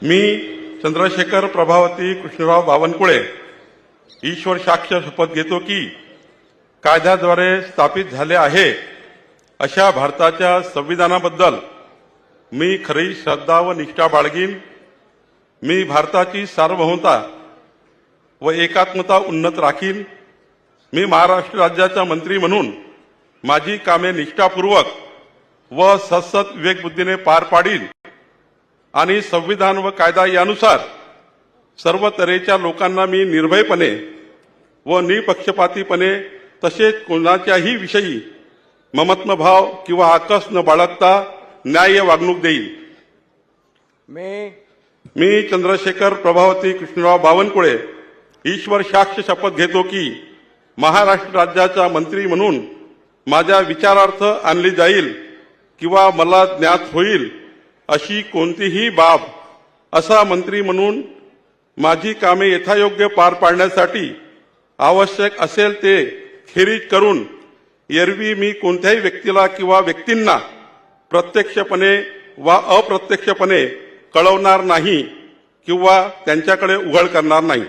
मी चंद्रशेखर प्रभावती कृष्णराव बावनकुळे ईश्वर साक्ष शपथ घेतो की कायद्याद्वारे स्थापित झाले आहे अशा भारताच्या संविधानाबद्दल मी खरी श्रद्धा व निष्ठा बाळगीन। मी भारताची सार्वभौमता व एकात्मता उन्नत राखीन। मी महाराष्ट्र राज्याचा मंत्री म्हणून माझी कामे निष्ठापूर्वक व सतत विवेकबुद्धीने पार पाडीन आणि संविधान व कायदा यानुसार सर्व तऱ्हेच्या लोकांना मी निर्भयपणे व निपक्षपातीपणे तसेच कोणाच्याही विषयी ममत्वभाव किंवा आकस न बाळगता न्याय्य वागणूक देईल। मी चंद्रशेखर प्रभावती कृष्णराव बावनकुळे ईश्वर साक्ष शपथ घेतो की महाराष्ट्र राज्याचा मंत्री म्हणून माझ्या विचारार्थ आणली जाईल किंवा मला ज्ञात होईल अशी कोणतीही बाब असा मंत्री म्हणून माझी कामे यथायोग्य पार पाडण्यासाठी आवश्यक असेल ते खेरीज करून एरवी मी कोणत्याही व्यक्तीला किंवा व्यक्तींना प्रत्यक्षपणे वा अप्रत्यक्षपणे कळवणार नाही किंवा त्यांच्याकडे उघड करणार नाही।